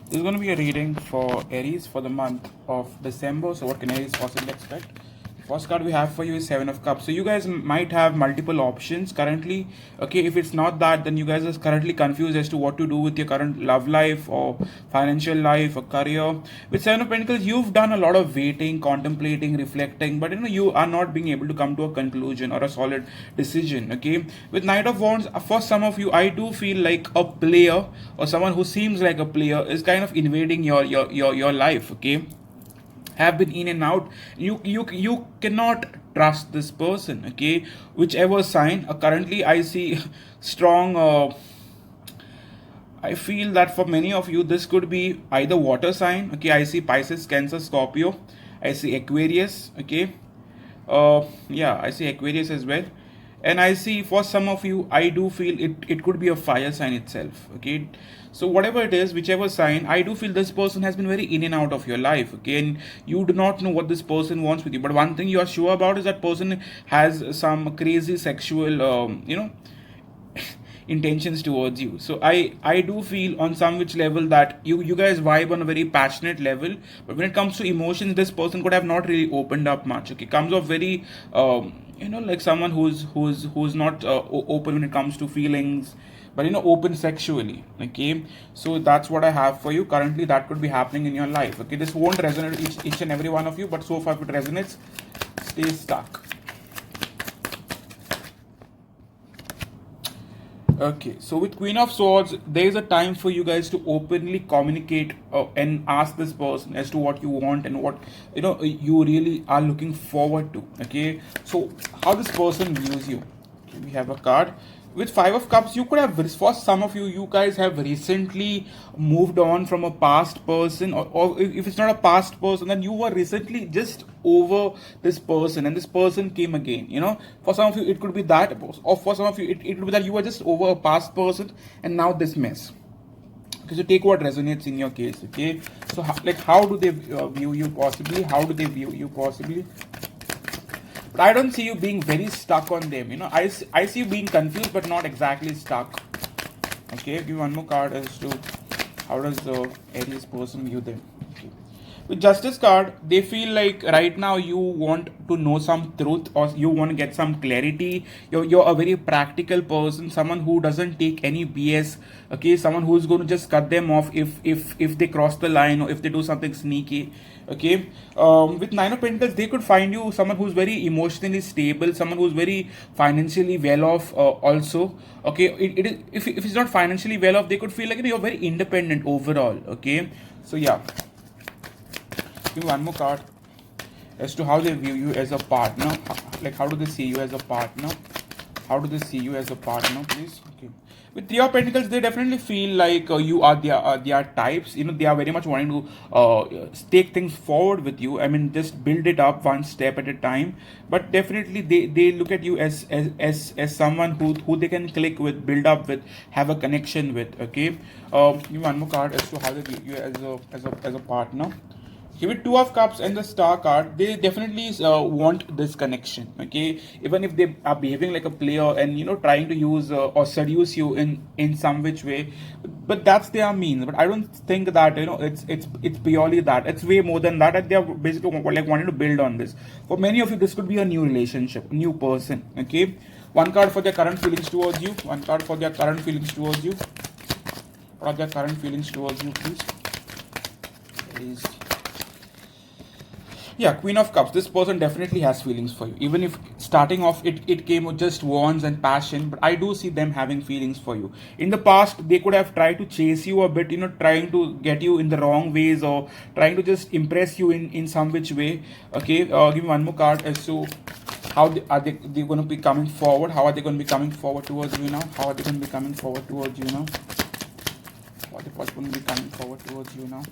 This is going to be a reading for Aries for the month of December. So what can Aries possibly expect? First card we have for you is Seven of Cups. So you guys might have multiple options currently. Okay, if it's not that, then you guys are currently confused as to what to do with your current love life or financial life or career. With Seven of Pentacles, you've done a lot of waiting, contemplating, reflecting, but you are not being able to come to a conclusion or a solid decision. Okay, with Knight of Wands, for some of you, I do feel like a player or someone who seems like a player is kind of invading your life. Okay, have been in and out. You cannot trust this person. Okay, whichever sign. Currently I see strong I feel that for many of you this could be either water sign. Okay, I see Pisces, Cancer, Scorpio. I see Aquarius. Okay, yeah, I see Aquarius as well. And I see for some of you, I do feel it could be a fire sign itself. Okay, so whatever it is, whichever sign, I do feel this person has been very in and out of your life. Okay, and you do not know what this person wants with you, but one thing you are sure about is that person has some crazy sexual intentions towards you. So I do feel on some which level that you guys vibe on a very passionate level, but when it comes to emotions, this person could have not really opened up much. Okay, comes off very like someone who's not open when it comes to feelings, but open sexually. Okay, so that's what I have for you currently. That could be happening in your life. Okay, this won't resonate each and every one of you, but so far if it resonates, stay stuck. Okay, so with Queen of Swords, there is a time for you guys to openly communicate and ask this person as to what you want and what you really are looking forward to. Okay, so how this person views you. Okay, we have a card with Five of Cups. You could have, for some of you guys have recently moved on from a past person, or if it's not a past person, then you were recently just over this person and this person came again. For some of you it could be that, or for some of you it could be that you were just over a past person and now this mess. Okay, so take what resonates in your case. Okay, so how do they view you possibly? How do they view you possibly? But I don't see you being very stuck on them. I see you being confused but not exactly stuck. Okay, give one more card as to how does the Aries person view them. Okay. With Justice card, they feel like right now you want to know some truth or you want to get some clarity. You're a very practical person, someone who doesn't take any BS. Okay, someone who's going to just cut them off if they cross the line or if they do something sneaky. Okay, with Nine of Pentacles, they could find you someone who's very emotionally stable, someone who's very financially well off. Also, okay, it is if it's not financially well off, they could feel like you're very independent overall. Okay, so yeah. Give one more card as to how they view you as a partner. Like, how do they see you as a partner? How do they see you as a partner, please? Okay. With Three of Pentacles, they definitely feel like you are their types. They are very much wanting to take things forward with you. I mean, just build it up one step at a time. But definitely, they look at you as someone who they can click with, build up with, have a connection with. Okay. Give one more card as to how they view you as a partner. Okay, with Two of Cups and the Star card, they definitely want this connection. Okay, even if they are behaving like a player and trying to use or seduce you in some which way, but that's their means. But I don't think that it's purely that. It's way more than that. And they are basically like wanting to build on this. For many of you, this could be a new relationship, new person. Okay, one card for their current feelings towards you. One card for their current feelings towards you. What are their current feelings towards you, please? Yeah, Queen of Cups. This person definitely has feelings for you. Even if starting off it came with just wands and passion, but I do see them having feelings for you. In the past, they could have tried to chase you a bit, trying to get you in the wrong ways or trying to just impress you in some which way. Okay, give me one more card as to how are they going to be coming forward. How are they going to be coming forward towards you now? How are they going to be coming forward towards you now? How are they going to be coming forward towards you now?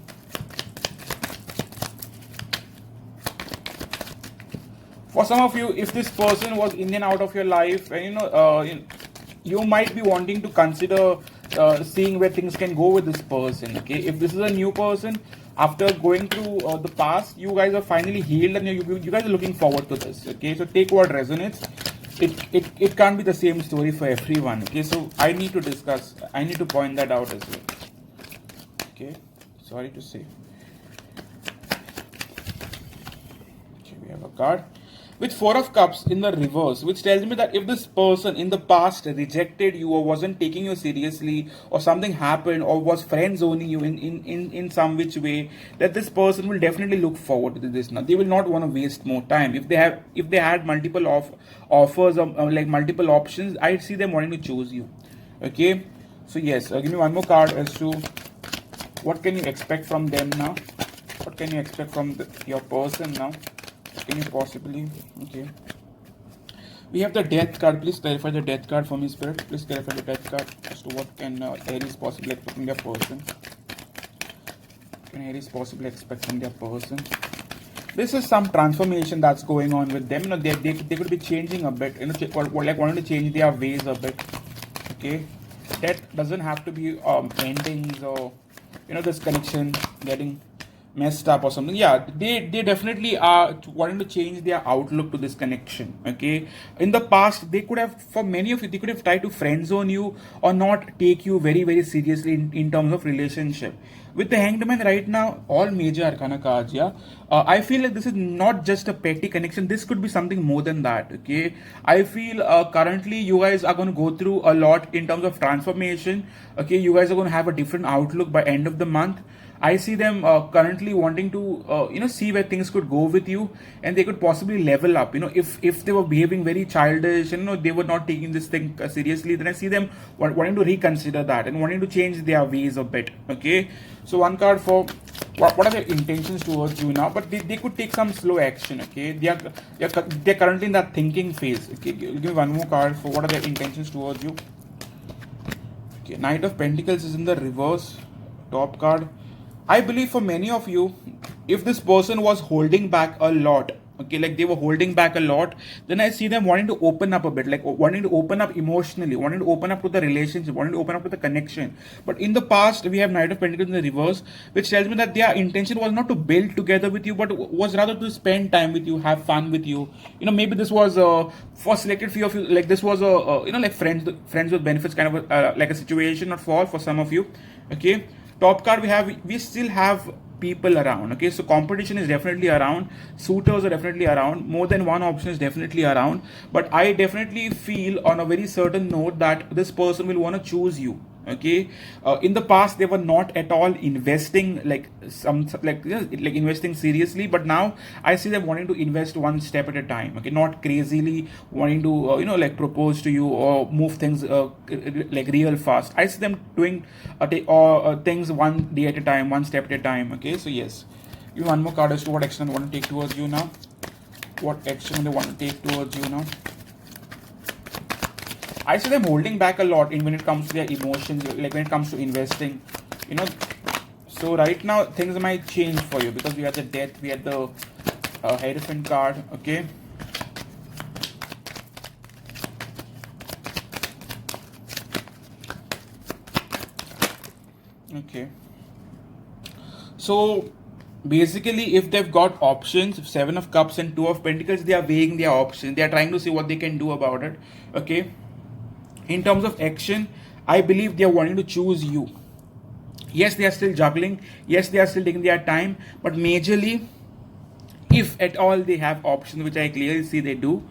For some of you, if this person was in and out of your life, and you might be wanting to consider seeing where things can go with this person. Okay, if this is a new person, after going through the past, you guys are finally healed and you guys are looking forward to this. Okay, so take what resonates. It can't be the same story for everyone. Okay, so I need to point that out as well. Okay, sorry to say. Okay, we have a card with Four of Cups in the reverse, which tells me that if this person in the past rejected you or wasn't taking you seriously, or something happened, or was friend zoning you in some which way, that this person will definitely look forward to this now. They will not want to waste more time. If they had multiple offers or like multiple options, I see them wanting to choose you. Okay, so yes, give me one more card as to what can you expect from them now. What can you expect from your person now? Can you possibly? Okay. We have the death card. Please clarify the death card for me, Spirit. Please clarify the death card as to what can Aries possibly expect from their person. Can Aries possibly expect from their person? This is some transformation that's going on with them. You know, they could be changing a bit. You know, like wanting to change their ways a bit. Okay. That doesn't have to be endings or this connection getting messed up or something. Yeah, they definitely are wanting to change their outlook to this connection. Okay, in the past they could have, for many of you, they could have tried to friend zone you or not take you very very seriously in terms of relationship. With the Hanged Man right now, all major arcana cards, yeah, I feel like this is not just a petty connection. This could be something more than that. Okay, I feel currently you guys are going to go through a lot in terms of transformation. Okay, you guys are going to have a different outlook by end of the month. I see them currently wanting to see where things could go with you, and they could possibly level up. If they were behaving very childish and they were not taking this thing seriously, then I see them wanting to reconsider that and wanting to change their ways a bit. Okay, so one card for what are their intentions towards you now, but they could take some slow action. Okay, they're currently in that thinking phase. Okay, give me one more card for what are their intentions towards you. Okay, Knight of Pentacles is in the reverse, top card. I believe for many of you, if this person was holding back a lot, okay, like they were holding back a lot, then I see them wanting to open up a bit, like wanting to open up emotionally, wanting to open up to the relationship, wanting to open up to the connection. But in the past, we have Knight of Pentacles in the reverse, which tells me that their intention was not to build together with you, but was rather to spend time with you, have fun with you. Maybe this was for selected few of you, like this was like friends with benefits kind of like a situation, or for some of you. Okay. Top card we still have people around. Okay, so competition is definitely around, suitors are definitely around, more than one option is definitely around, but I definitely feel on a very certain note that this person will want to choose you. Okay, in the past they were not at all investing like investing seriously, but now I see them wanting to invest one step at a time. Okay, not crazily wanting to like propose to you or move things like real fast. I see them doing things one day at a time, one step at a time. Okay, so yes, give one more card as to what action they want to take towards you now. What action they want to take towards you now. I see them holding back a lot when it comes to their emotions, like when it comes to investing. So right now things might change for you because we had the death, we had the Hierophant card. Okay. Okay. So basically, if they've got options, Seven of Cups and Two of Pentacles, they are weighing their options. They are trying to see what they can do about it. Okay. In terms of action, I believe they are wanting to choose you. Yes, they are still juggling. Yes, they are still taking their time. But majorly, if at all they have options, which I clearly see they do,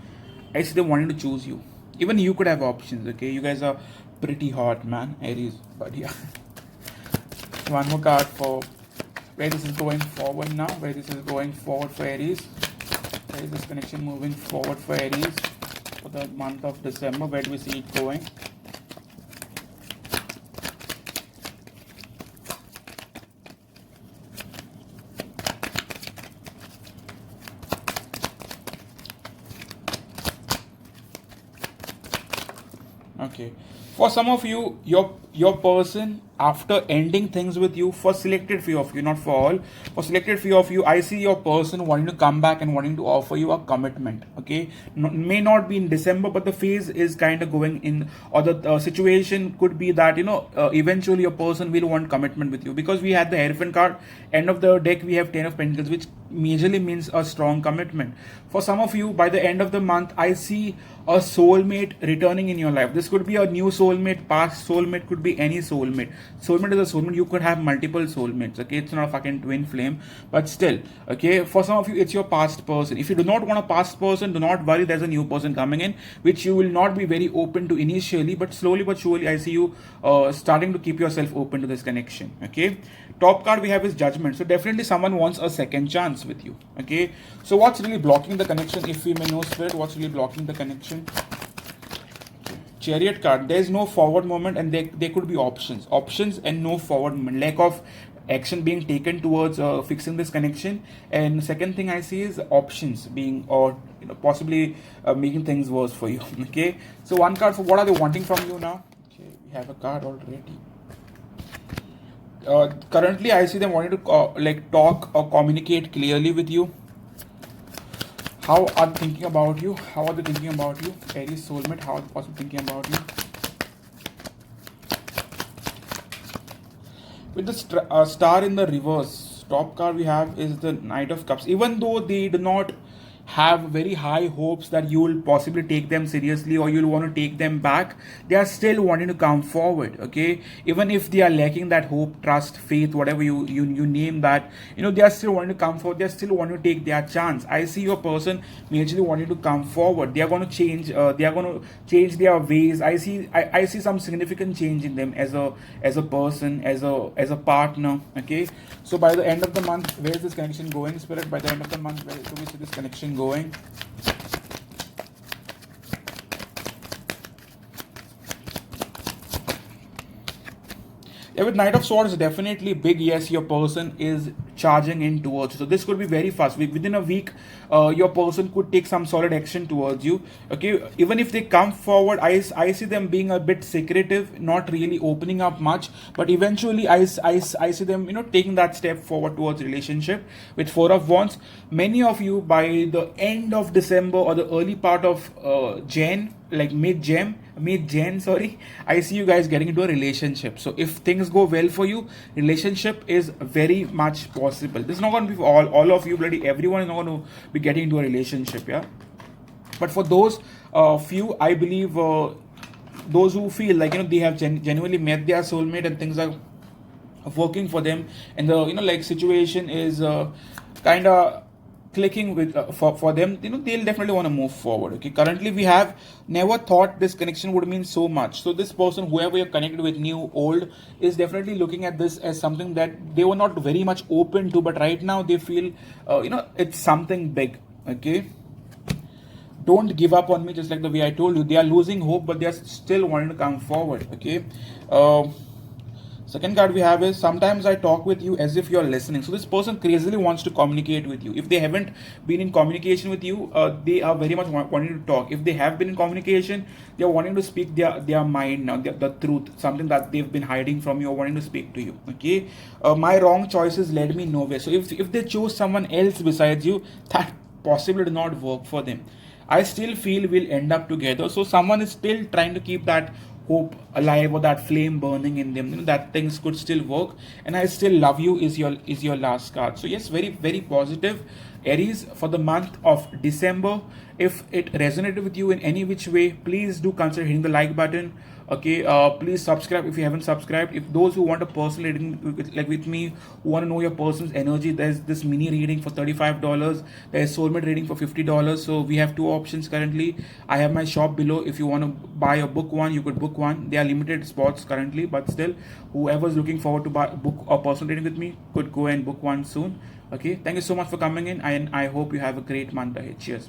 I see them wanting to choose you. Even you could have options. Okay, you guys are pretty hot, man, Aries. But yeah, one more card for where this is going forward now. Where this is going forward for Aries. Where is this connection moving forward for Aries for the month of December? Where do we see it going? Okay, for some of you, your person, after ending things with you, for selected few of you, not for all, for selected few of you, I see your person wanting to come back and wanting to offer you a commitment. Okay, may not be in December, but the phase is kind of going in, or the situation could be that eventually your person will want commitment with you, because we had the Hierophant card. End of the deck we have Ten of Pentacles, which majorly means a strong commitment. For some of you, by the end of the month, I see a soulmate returning in your life. This could be a new soulmate, past soulmate could could be any soulmate. Soulmate is a soulmate. You could have multiple soulmates. Okay, it's not a fucking twin flame, but still, okay. For some of you, it's your past person. If you do not want a past person, do not worry. There's a new person coming in, which you will not be very open to initially, but slowly but surely, I see you starting to keep yourself open to this connection. Okay. Top card we have is Judgment. So definitely someone wants a second chance with you. Okay. So what's really blocking the connection? If we may know, Spirit, what's really blocking the connection? Chariot card. There is no forward movement, and there could be options and no forward movement. Lack of action being taken towards fixing this connection. And second thing I see is options being, or possibly making things worse for you. Okay. So one card for what are they wanting from you now? Okay, we have a card already. Currently, I see them wanting to talk or communicate clearly with you. How are they thinking about you? How are they thinking about you? Aries soulmate, how are they possibly thinking about you? With the star in the reverse, top card we have is the Knight of Cups. Even though they do not have very high hopes that you will possibly take them seriously or you'll want to take them back, they are still wanting to come forward. Okay, even if they are lacking that hope, trust, faith, whatever you name that, they are still wanting to come forward. They are still wanting to take their chance. I see your person majorly wanting to come forward. They are going to change. They are going to change their ways. I see some significant change in them as a person, as a partner. Okay, so by the end of the month, where is this connection going, Spirit? By the end of the month, where do we see this connection going? Yeah, with Knight of Swords, definitely big yes, your person is charging in towards you. So this could be very fast. Within a week, your person could take some solid action towards you. Okay, even if they come forward, I see them being a bit secretive, not really opening up much. But eventually, I see them, taking that step forward towards relationship. With Four of Wands, many of you by the end of December or the early part of Jan, like mid-Jan, I see you guys getting into a relationship. So if things go well for you, relationship is very much possible. This is not going to be for all of you, bloody everyone is not going to be getting into a relationship, yeah. But for those few, I believe those who feel like they have genuinely met their soulmate and things are working for them, and the situation is kind of clicking with for them, they'll definitely want to move forward. Okay, currently we have never thought this connection would mean so much. So this person, whoever you're connected with, new, old, is definitely looking at this as something that they were not very much open to, but right now they feel it's something big. Okay, don't give up on me, just like the way I told you. They are losing hope, but they are still wanting to come forward. Okay, second card we have is sometimes I talk with you as if you're listening. So this person crazily wants to communicate with you. If they haven't been in communication with you, they are very much wanting to talk. If they have been in communication, they are wanting to speak their mind now, the truth, something that they've been hiding from you or wanting to speak to you. Okay, my wrong choices led me nowhere. So if they chose someone else besides you, that possibly did not work for them. I still feel we'll end up together. So someone is still trying to keep that hope alive or that flame burning in them, that things could still work. And I still love you is your last card. So yes, very very positive, Aries, for the month of December. If it resonated with you in any which way, please do consider hitting the like button. Okay, please subscribe if you haven't subscribed. If those who want a personal reading with me, who want to know your person's energy, there's this mini reading for $35. There's soulmate reading for $50. So we have two options currently. I have my shop below. If you want to buy or book one, you could book one. There are limited spots currently, but still, whoever's looking forward to book a personal reading with me could go and book one soon. Okay, thank you so much for coming in, and I hope you have a great month ahead. Cheers.